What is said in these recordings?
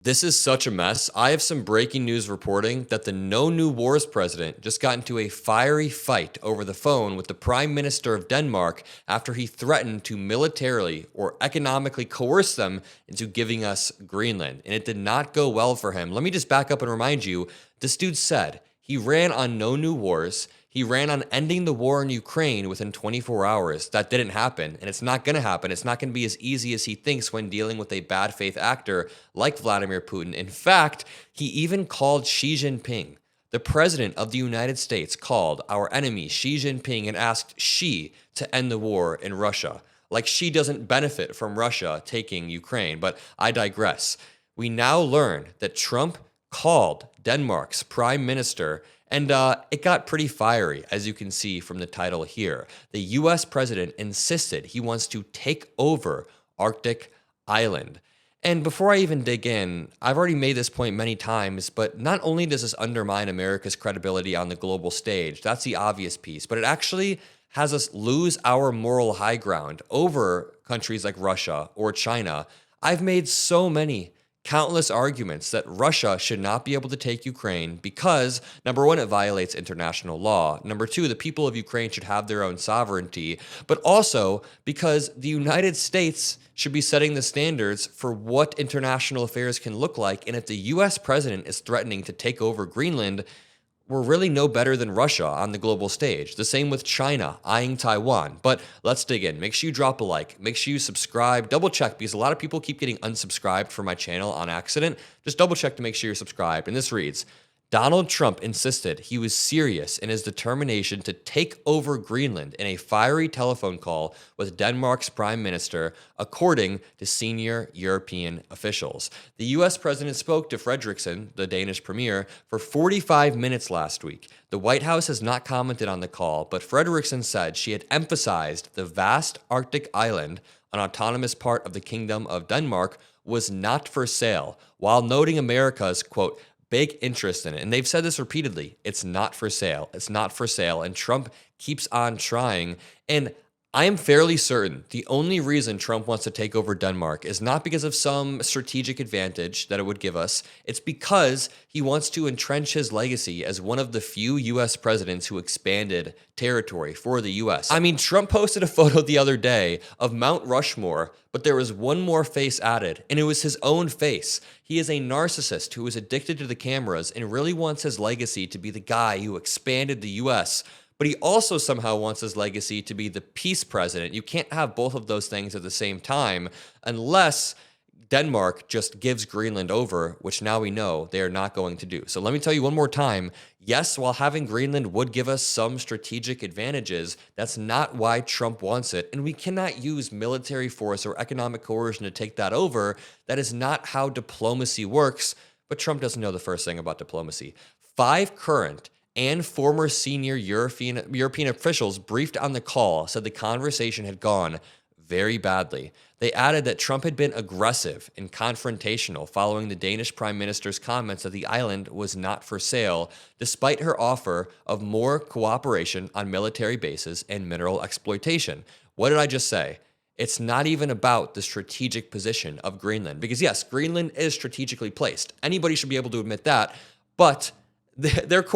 This is such a mess. I have some breaking news reporting that the No New Wars president just got into a fiery fight over the phone with the Prime Minister of Denmark after he threatened to militarily or economically coerce them into giving us Greenland. And it did not go well for him. Let me just back up and remind you, this dude said he ran on No New Wars. He ran on ending the war in Ukraine within 24 hours. That didn't happen, and it's not going to happen. It's not going to be as easy as he thinks when dealing with a bad faith actor like Vladimir Putin. In fact, he even called Xi Jinping. The president of the United States called our enemy Xi Jinping and asked Xi to end the war in Russia. Like Xi doesn't benefit from Russia taking Ukraine, but I digress. We now learn that Trump called Denmark's prime minister, and it got pretty fiery, as you can see from the title here. The U.S. president insisted he wants to take over Arctic Island. And before I even dig in, I've already made this point many times, but not only does this undermine America's credibility on the global stage, that's the obvious piece, but it actually has us lose our moral high ground over countries like Russia or China. I've made so many countless arguments that Russia should not be able to take Ukraine because, number one, it violates international law. Number two, the people of Ukraine should have their own sovereignty, but also because the United States should be setting the standards for what international affairs can look like. And if the US president is threatening to take over Greenland, we're really no better than Russia on the global stage. The same with China eyeing Taiwan. But let's dig in. Make sure you drop a like. Make sure you subscribe. Double check, because a lot of people keep getting unsubscribed from my channel on accident. Just double check to make sure you're subscribed. And this reads, Donald Trump insisted he was serious in his determination to take over Greenland in a fiery telephone call with Denmark's prime minister, according to senior European officials. The U.S. president spoke to Frederiksen, the Danish premier, for 45 minutes last week. The White House has not commented on the call, but Frederiksen said she had emphasized the vast Arctic island, an autonomous part of the Kingdom of Denmark, was not for sale, while noting America's, quote, big interest in it. And they've said this repeatedly. It's not for sale. It's not for sale. And Trump keeps on trying. And I am fairly certain the only reason Trump wants to take over Denmark is not because of some strategic advantage that it would give us. It's because he wants to entrench his legacy as one of the few U.S. presidents who expanded territory for the U.S. I mean, Trump posted a photo the other day of Mount Rushmore, but there was one more face added, and it was his own face. He is a narcissist who is addicted to the cameras and really wants his legacy to be the guy who expanded the U.S., but he also somehow wants his legacy to be the peace president. You can't have both of those things at the same time unless Denmark just gives Greenland over, which now we know they are not going to do. So let me tell you one more time. Yes, while having Greenland would give us some strategic advantages, that's not why Trump wants it. And we cannot use military force or economic coercion to take that over. That is not how diplomacy works. But Trump doesn't know the first thing about diplomacy. 5 current and former senior European officials briefed on the call said the conversation had gone very badly. They added that Trump had been aggressive and confrontational following the Danish prime minister's comments that the island was not for sale, despite her offer of more cooperation on military bases and mineral exploitation. What did I just say? It's not even about the strategic position of Greenland, because yes, Greenland is strategically placed. Anybody should be able to admit that, but they're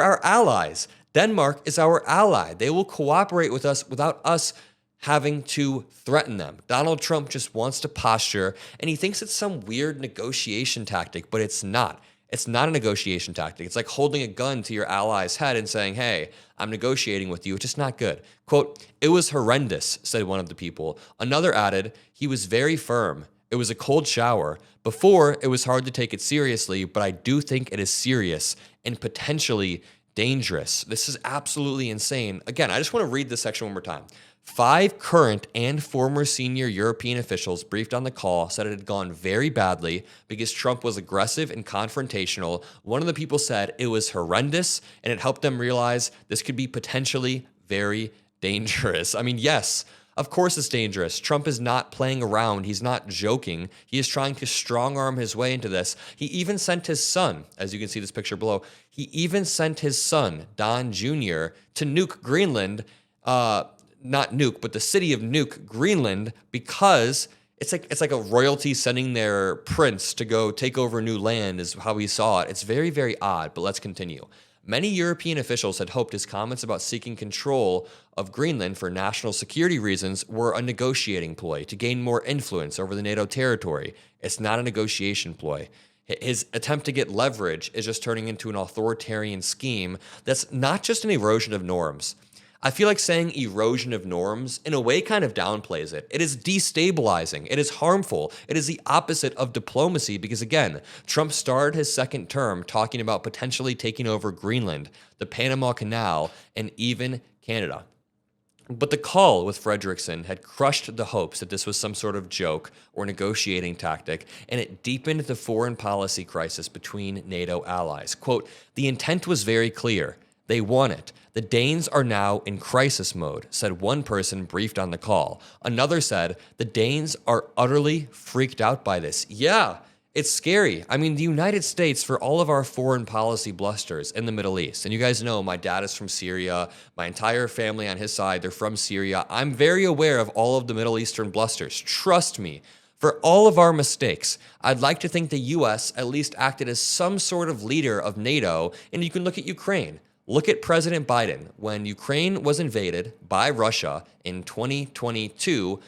our allies. Denmark is our ally. They will cooperate with us without us having to threaten them. Donald Trump just wants to posture, and he thinks it's some weird negotiation tactic, but it's not. It's not a negotiation tactic. It's like holding a gun to your ally's head and saying, hey, I'm negotiating with you. It's just not good. Quote, it was horrendous, said one of the people. Another added, he was very firm. It was a cold shower. Before, it was hard to take it seriously, but I do think it is serious and potentially dangerous. This is absolutely insane. Again, I just want to read this section one more time. 5 current and former senior European officials briefed on the call said it had gone very badly because Trump was aggressive and confrontational. One of the people said it was horrendous, and it helped them realize this could be potentially very dangerous. I mean, yes, of course it's dangerous. Trump is not playing around. He's not joking. He is trying to strong-arm his way into this. He even sent his son, as you can see this picture below, he even sent his son, Don Jr., to nuke Greenland, not nuke, but the city of Nuke, Greenland, because it's like a royalty sending their prince to go take over new land is how we saw it. It's very, very odd, but let's continue. Many European officials had hoped his comments about seeking control of Greenland for national security reasons were a negotiating ploy to gain more influence over the NATO territory. It's not a negotiation ploy. His attempt to get leverage is just turning into an authoritarian scheme that's not just an erosion of norms. I feel like saying erosion of norms in a way kind of downplays it. It is destabilizing. It is harmful. It is the opposite of diplomacy because, again, Trump started his second term talking about potentially taking over Greenland, the Panama Canal, and even Canada. But the call with Frederickson had crushed the hopes that this was some sort of joke or negotiating tactic, and it deepened the foreign policy crisis between NATO allies. Quote, the intent was very clear. They want it. The Danes are now in crisis mode, said one person briefed on the call. Another said, the Danes are utterly freaked out by this. Yeah, it's scary. I mean, the United States, for all of our foreign policy blusters in the Middle East, and you guys know my dad is from Syria, my entire family on his side, they're from Syria. I'm very aware of all of the Middle Eastern blusters. Trust me. For all of our mistakes, I'd like to think the U.S. at least acted as some sort of leader of NATO, and you can look at Ukraine. Look at President Biden. When Ukraine was invaded by Russia in 2022,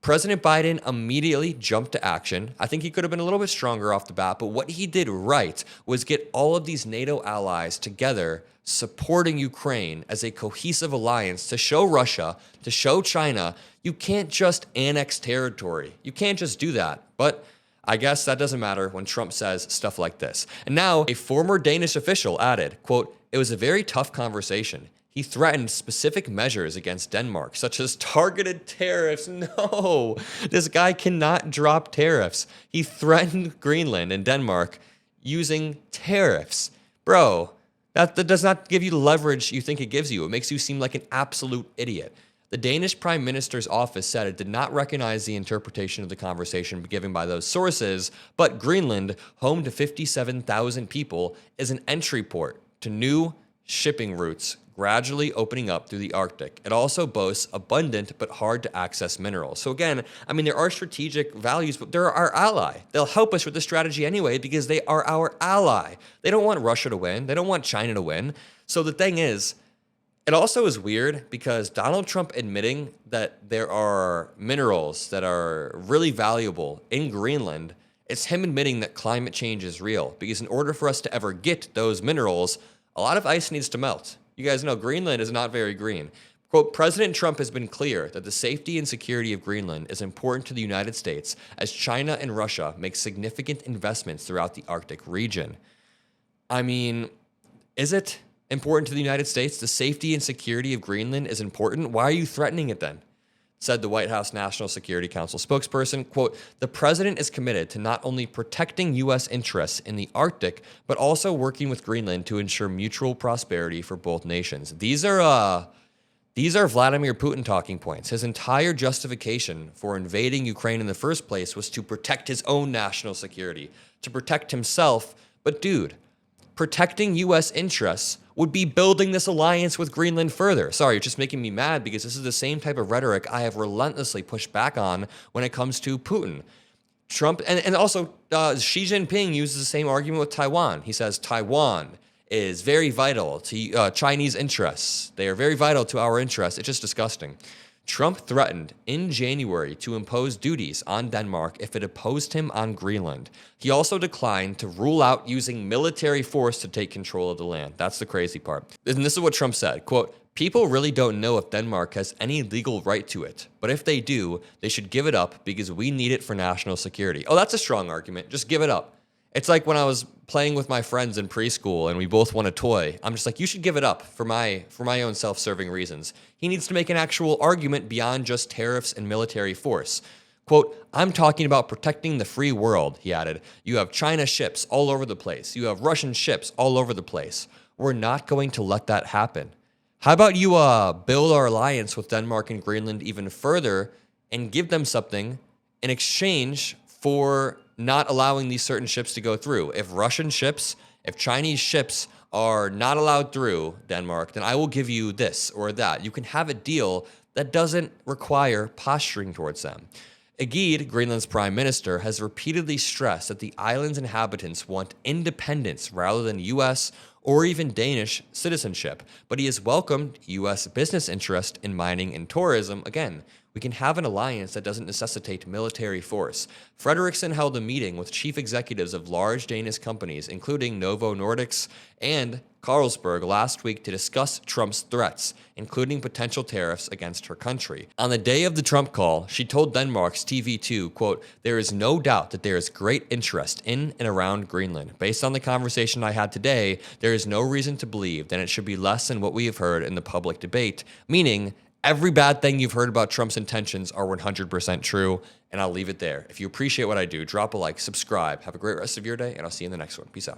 President Biden immediately jumped to action. I think he could have been a little bit stronger off the bat, but what he did right was get all of these NATO allies together supporting Ukraine as a cohesive alliance to show Russia, to show China, you can't just annex territory. You can't just do that. But I guess that doesn't matter when Trump says stuff like this. And now a former Danish official added, quote, it was a very tough conversation. He threatened specific measures against Denmark, such as targeted tariffs. No, this guy cannot drop tariffs. He threatened Greenland and Denmark using tariffs. Bro, that does not give you the leverage you think it gives you. It makes you seem like an absolute idiot. The Danish Prime Minister's office said it did not recognize the interpretation of the conversation given by those sources, but Greenland, home to 57,000 people, is an entry port to new shipping routes gradually opening up through the Arctic. It also boasts abundant but hard to access minerals. So again, I mean, there are strategic values, but they're our ally. They'll help us with the strategy anyway because they are our ally. They don't want Russia to win. They don't want China to win. So the thing is, it also is weird because Donald Trump admitting that there are minerals that are really valuable in Greenland, it's him admitting that climate change is real. Because in order for us to ever get those minerals, a lot of ice needs to melt. You guys know Greenland is not very green. Quote, President Trump has been clear that the safety and security of Greenland is important to the United States as China and Russia make significant investments throughout the Arctic region. I mean, is it important to the United States? The safety and security of Greenland is important. Why are you threatening it then? Said the White House National Security Council spokesperson, quote, the president is committed to not only protecting U.S. interests in the Arctic, but also working with Greenland to ensure mutual prosperity for both nations. These are Vladimir Putin talking points. His entire justification for invading Ukraine in the first place was to protect his own national security, to protect himself. But dude, protecting U.S. interests would be building this alliance with Greenland further. Sorry, it's just making me mad because this is the same type of rhetoric I have relentlessly pushed back on when it comes to Putin. Trump, and also Xi Jinping uses the same argument with Taiwan. He says Taiwan is very vital to Chinese interests. They are very vital to our interests. It's just disgusting. Trump threatened in January to impose duties on Denmark if it opposed him on Greenland. He also declined to rule out using military force to take control of the land. That's the crazy part. And this is what Trump said, quote, people really don't know if Denmark has any legal right to it, but if they do, they should give it up because we need it for national security. Oh, that's a strong argument. Just give it up. It's like when I was playing with my friends in preschool and we both want a toy. I'm just like, you should give it up for my own self-serving reasons. He needs to make an actual argument beyond just tariffs and military force. Quote, I'm talking about protecting the free world, he added. You have China ships all over the place. You have Russian ships all over the place. We're not going to let that happen. How about you build our alliance with Denmark and Greenland even further and give them something in exchange for not allowing these certain ships to go through. If Russian ships, if Chinese ships are not allowed through Denmark, then I will give you this or that. You can have a deal that doesn't require posturing towards them. Egede, Greenland's prime minister, has repeatedly stressed that the island's inhabitants want independence rather than U.S. or even Danish citizenship, but he has welcomed U.S. business interest in mining and tourism. Again, we can have an alliance that doesn't necessitate military force. Frederiksen held a meeting with chief executives of large Danish companies, including Novo Nordisk and Carlsberg, last week to discuss Trump's threats, including potential tariffs against her country. On the day of the Trump call, she told Denmark's TV2, quote, "There is no doubt that there is great interest in and around Greenland. Based on the conversation I had today, there is no reason to believe that it should be less than what we have heard in the public debate," meaning every bad thing you've heard about Trump's intentions are 100% true, and I'll leave it there. If you appreciate what I do, drop a like, subscribe, have a great rest of your day, and I'll see you in the next one. Peace out.